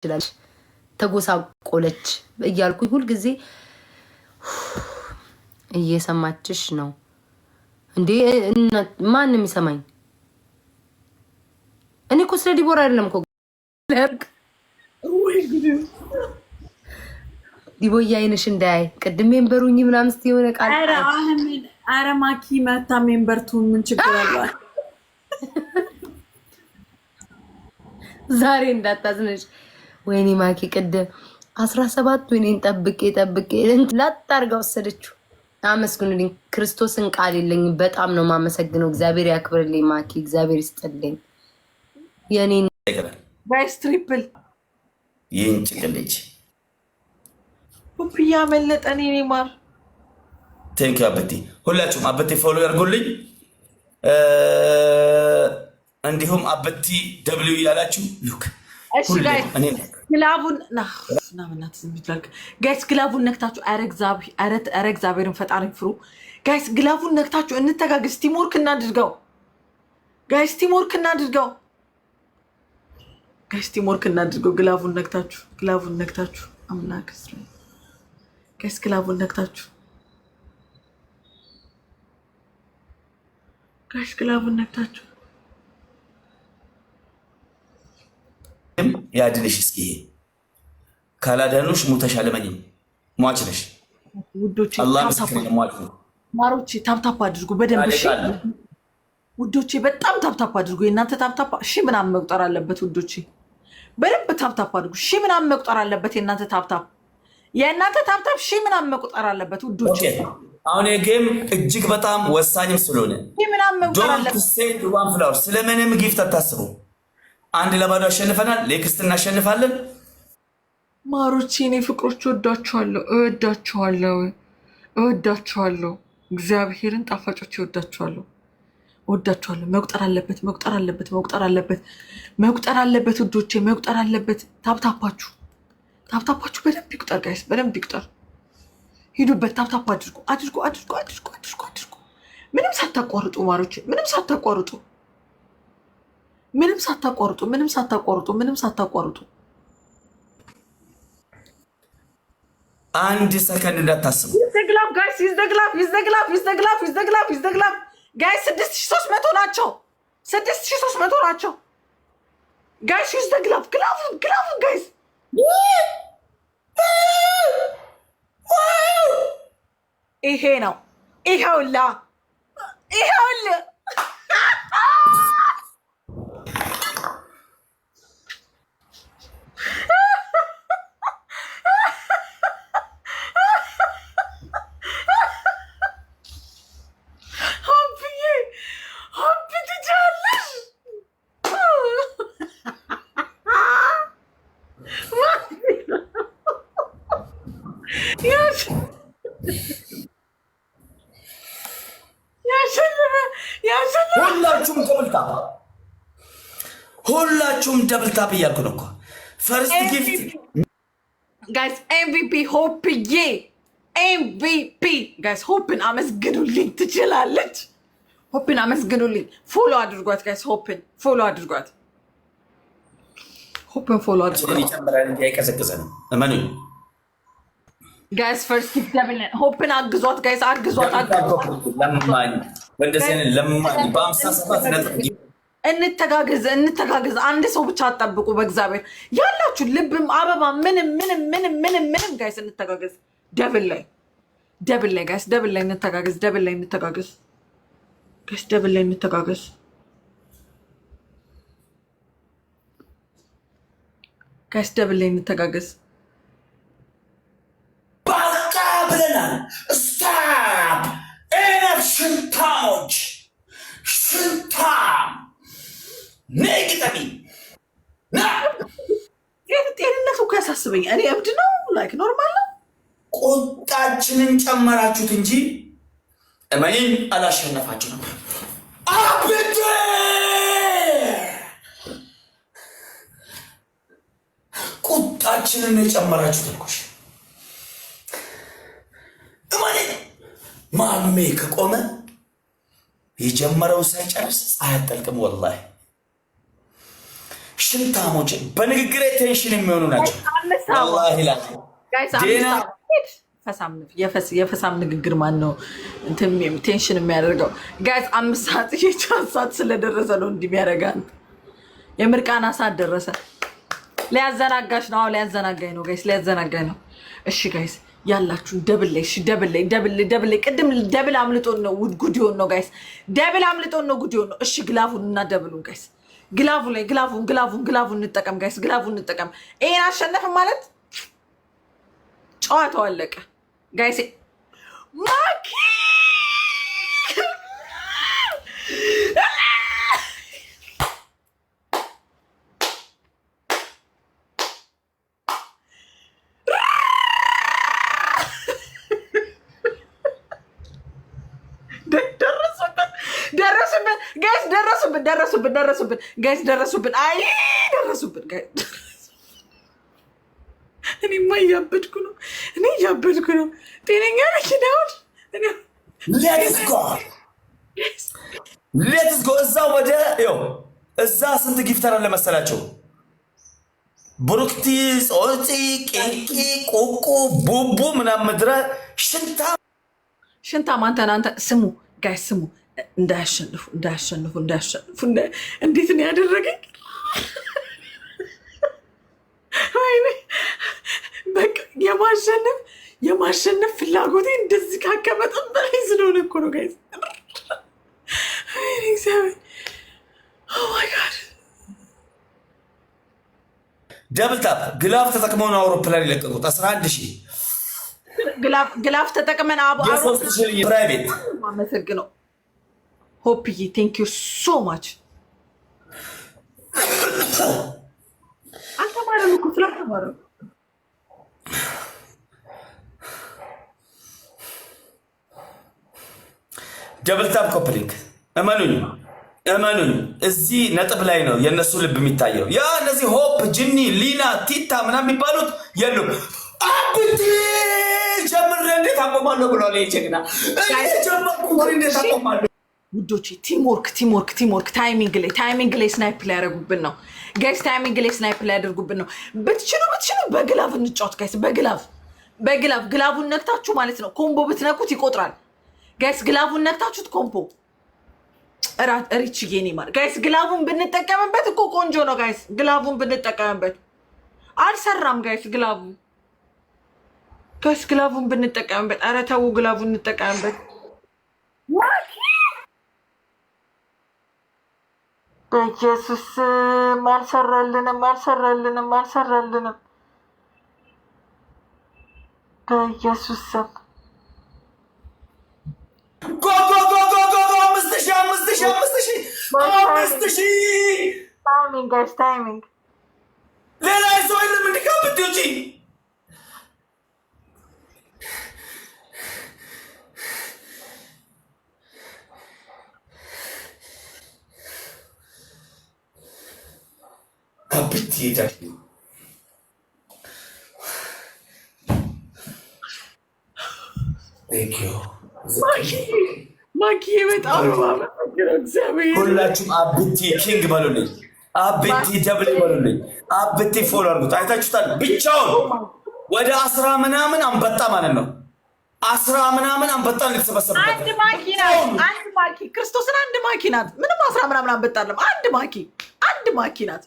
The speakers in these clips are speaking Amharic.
ይችላል ተጎሳቆለች እያልኩኝ ሁል ጊዜ እየሰማችሽ ነው እንዴ? ማንም ይሰማኝ? እኔ እኮ ስለ ዲቦራ አይደለም እኮ ለርቅ ዲቦዬ አይንሽ እንዳያይ ቅድም ሜምበሩኝ ምናምን እስቲ የሆነ ቃል አረ ማኪ መታ ሜምበርቱን ምን ችግር አለው? ዛሬ እንዳታዝነሽ። ወይኔ ማኪ ቅድም 17 ወይኔን ጠብቄ ላጥ አድርጋ ወሰደችው። አመስግኑልኝ። ክርስቶስን ቃል የለኝም። በጣም ነው ማመሰግነው። እግዚአብሔር ያክብርልኝ ማኪ፣ እግዚአብሔር ይስጥልኝ። የኔን ጋይስ ትሪፕል ይንጭቅልጅ ፑፕያ መለጠኔ ኔ ማር ቴንክ ዩ አበቲ። ሁላችሁም አበቲ ፎሎ ያርጉልኝ። እንዲሁም አበቲ ደብሊው እያላችሁ ሉክ እሺ ጋይስ ግላቡን ጋይስ ግላቡን ነክታችሁ አረ እግዚአብሔርን ፈጣሪ ፍሩ ጋይስ። ግላቡን ነክታችሁ እንተጋግዝ። ቲምወርክ እናድርገው ጋይስ፣ ቲምወርክ እናድርገው ጋይስ፣ ቲምወርክ እናድርገው። ግላቡን ነክታችሁ አምላክ ጋይስ፣ ግላቡን ነክታችሁ ጋይስ፣ ግላቡን ነክታችሁ ያድንሽ። እስኪ ይሄ ካላዳኑሽ ሙተሻል። ለማንኛውም ሟች ነሽ ውዶቼ። አላህ ምስክሬ ነው። ሟች ነው። ማሮቼ ታፕታፕ አድርጉ በደንብ እሺ ውዶቼ፣ በጣም ታፕታፕ አድርጉ። የእናንተ ታፕታፕ እሺ ምናምን መቁጠር አለበት ውዶቼ፣ በደንብ ታፕታፕ አድርጉ። እሺ ምናምን መቁጠር አለበት የእናንተ ታፕታፕ እሺ ምናምን መቁጠር አለበት ውዶቼ። አሁን የጌም እጅግ በጣም ወሳኝም ስለሆነ ምናምን መቁጠር አለበት። ዋን ፍላወር ስለምንም ጊፍት አታስቡ። አንድ ለባዶ አሸንፈናል። ሌክስት እናሸንፋለን። ማሮቼ እኔ ፍቅሮች እወዳችኋለሁ። እግዚአብሔርን ጣፋጮች እወዳችኋለሁ። መቁጠር አለበት ውዶቼ፣ መቁጠር አለበት። ታፕታፓችሁ በደንብ ይቁጠር ጋይስ፣ በደንብ ይቁጠር። ሂዱበት፣ ታፕታፕ አድርጉ። ምንም ሳታቋርጡ ማሮቼ፣ ምንም ሳታቋርጡ። አንድ ሰከንድ እንዳታስቡ። ይዘግላፍ ጋይስ፣ ይዘግላፍ ጋይስ። 6300 ናቸው። 6300 ናቸው ጋይስ። ይዘግላፍ ግላፉን ጋይስ። ይሄ ነው። ይኸውልህ ሁላችሁም ደብልታፕ እያልኩ ነው እኮ። ፈርስት ጊፍት ጋይስ ኤምቪፒ ሆፕዬ፣ ኤምቪፒ ጋይስ። ሆፕን አመስግኑልኝ። ትችላለች። ሆፕን አመስግኑልኝ። ፎሎ አድርጓት ጋይስ። ሆፕን ፎሎ አድርጓት። ይጨምራል እንጂ አይቀዘቅዘንም። እመኑኝ ጋይስ። ፈርስት ጊፍት ደብል ሆፕን አግዟት ጋይስ፣ አግዟት። በ57 ነጥብ እንተጋገዝ። አንድ ሰው ብቻ አጠብቁ። በእግዚአብሔር ያላችሁ ልብም አበባ ምንም ጋይስ እንተጋገዝ። ደብል ላይ ጋይስ፣ ደብል ላይ እንተጋገዝ ጋይስ፣ ደብል ላይ እንተጋገዝ ጋይስ፣ ደብል ላይ እንተጋገዝ። በቃ ብለናል። ስታፕ ኤነፍ ሽንታሞች ሽንታም ነግጠሚ ጤንነቱ እኮ ያሳስበኝ። እኔ እብድ ነው ላይክ ኖርማል ነው። ቁጣችንን ጨመራችሁት እንጂ እመይን አላሸነፋችሁ ነው። አብድ ቁጣችንን የጨመራችሁት እኮሽ እመይን ማሜ ከቆመ የጀመረው ሳይጨርስ ፀሐይ አትጠልቅም። ወላሂ ሽንታሞች በንግግር ቴንሽን የሚሆኑ ናቸው። ወላሂ ላል ዴና የፈሳም ንግግር ማን ነው ቴንሽን የሚያደርገው? ጋይስ 5 ሰዓት የቻት ሰዓት ስለደረሰ ነው እንዲህ የሚያደርጋን። የምርቃና ሰዓት ደረሰ። ሊያዘናጋሽ ነው። ሊያዘናጋኝ ነው ጋይስ፣ ሊያዘናጋኝ ነው። እሺ ጋይስ ያላችሁ ደብለይ ቅድም ደብል አምልጦን ነው ጉድ ይሆን ነው ጋይስ፣ ደብል አምልጦን ነው ጉድ ይሆን ነው። እሺ ግላፉን እና ደብሉን ጋይስ፣ ግላፉ ላይ ግላፉን እንጠቀም ጋይስ፣ ግላፉን እንጠቀም። ይሄን አሸነፍ ማለት ጨዋታው አለቀ ጋይስ። ማኪ ደረሱብን ጋይስ፣ ደረሱብን። አይ ደረሱብን ጋይስ። እኔማ እያበድኩ ነው። ጤነኛ ነች አሁን። ሌትስ ጎ እዛ ወደ እዛ ስንት ጊፍተር አለ መሰላቸው? ብሩክቲ፣ ጾፂ፣ ቄቂ፣ ቁቁ፣ ቡቡ ምናምን ምድረ ሽንታ ማንተናንተ ስሙ ጋይስ፣ ስሙ እንዳያሸንፉ። እንዴት ነው ያደረገኝ? በቃ የማሸነፍ ፍላጎቴ እንደዚህ ካከመጠን በላይ ስለሆነ እኮ ነው ጋይስ። ደብል ታፕ ግላፍ ተጠቅመው ነው አውሮፕላን የለቀቁት። 11,000 ግላፍ ተጠቅመን ፕራይቬት። አመሰግነው ሆፕዬ፣ ቴንክ ዩ ሶ ማች። አልተማረም እኮ ስላልተማረም ደብል ታፕ ኮፕሊንግ። እመኑኝ እዚህ ነጥብ ላይ ነው የእነሱ ልብ የሚታየው። ያ እነዚህ ሆፕ፣ ጅኒ፣ ሊና፣ ቲታ ምናምን የሚባሉት የሉም። አብቲ ጀምሬ እንዴት አቆማለሁ ብሏል ጀግና። ጀመርኩ እንዴት አቆማለሁ? ውዶቼ ቲምወርክ ታይሚንግ ላይ ስናይፕ ላይ ያደርጉብን ነው ጋይስ። ታይሚንግ ላይ ስናይፕ ላይ ያደርጉብን ነው። ብትችሉ በግላቭ እንጫወት ጋይስ። ግላቡን ነክታችሁ ማለት ነው። ኮምቦ ብትነኩት ይቆጥራል ጋይስ። ግላቡን ነክታችሁት ኮምቦ ሪች ጌኔ ማለት ጋይስ። ግላቡን ብንጠቀምበት እኮ ቆንጆ ነው ጋይስ። ግላቡን ብንጠቀምበት አልሰራም ጋይስ። ግላቡን ብንጠቀምበት፣ ኧረ ተው ግላቡን እንጠቀምበት። በኢየሱስ አልሰራልንም። በኢየሱስ ስም ታይሚንግ ሌላ ሰው የለም እንዲካብት ውጪ አብት ይሄዳል። ማኪ በጣም እግዚአብሔር። ሁላችሁም አብቲ ኪንግ በሉልኝ፣ አብቲ ደብል በሉልኝ፣ አብቲ ፎሎ አድርጉት። አይታችሁታል። ብቻውን ወደ 10 ምናምን አንበጣ ማለት ነው። 10 ምናምን አንበጣ ልትሰበሰብበት አንድ ማኪ ክርስቶስን አንድ ማኪ ናት። ምንም 10 ምናምን አንበጣ አለም። አንድ ማኪ ናት።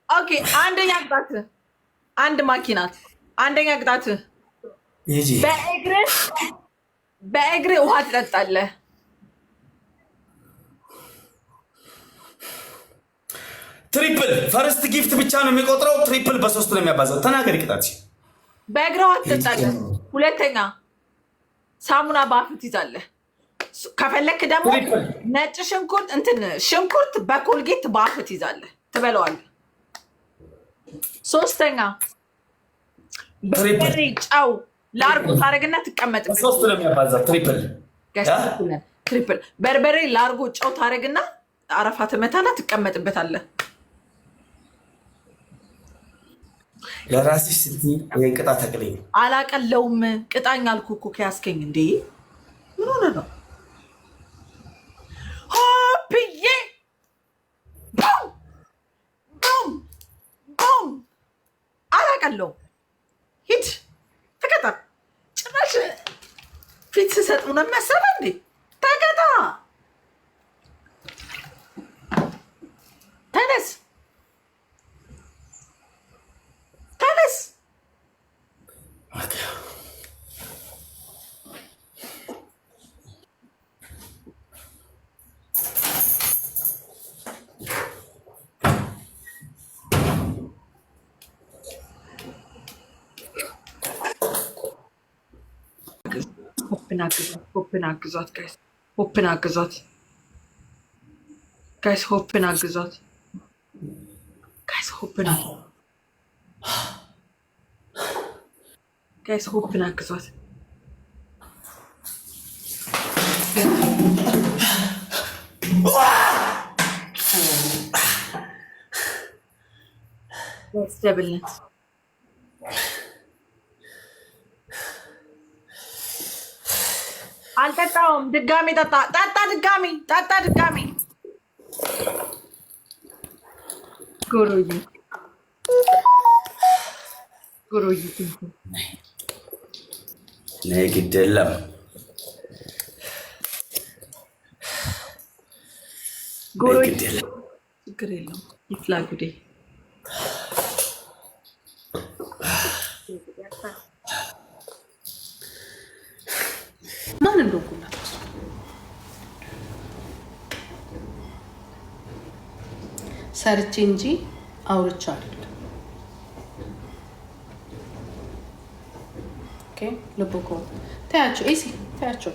ኦኬ አንደኛ ቅጣት አንድ ማኪ ናት። አንደኛ ቅጣት በእግርህ ውሃ ትጠጣለህ። ትሪፕል ፈርስት ጊፍት ብቻ ነው የሚቆጥረው። ትሪፕል በ3 ነው የሚያባዛው። ተናገሪ ቅጣት። በእግርህ ውሃ ትጠጣለህ። ሁለተኛ ሳሙና በአፍህ ትይዛለህ። ከፈለክ ደግሞ ነጭ ሽንኩርት በኮልጌት በአፍህ ትይዛለህ፣ ትበለዋለህ። ሶስተኛ በርበሬ ጨው ላርጎ ታደርግና ትቀመጥበት። 3 ነው የሚያባዛው ትሪፕል በርበሬ ላርጎ ጨው ታደርግና አረፋ ትመታና ትቀመጥበታለህ። ለራስሽ ስትይ ይሄን ቅጣት አቅልኝ። አላቀለውም ቅጣኝ አልኩህ እኮ ከያዝከኝ እንዴ ምን ሆነ ነው? ሆፕዬ አውቃለሁ። ሂድ ተቀጣ። ጭራሽ ፊት ስሰጥ ነው የሚያሰራ እንዴ? ተቀጣ። ተነስ ተነስ። ሆፕን አግዟት ጋይስ፣ ሆፕን አግዟት ጋይስ፣ ሆፕን አግዟት ጋይስ፣ ሆፕን ጋይስ፣ ሆፕን አግዟት። ደብልነት አልጠጣውም። ድጋሜ ጠጣ ድጋሜ ጠጣ ድጋሜ። ጎሮዬ ነይ ግድ የለም ጎሮዬ፣ ችግር የለውም። ይፍላ ጉዴ። ማን እንደሆንኩላት ሰርቼ እንጂ አውርቻ አይደለም። ኦኬ ልብ እኮ ታያቸው፣ ኤሲ ታያቸው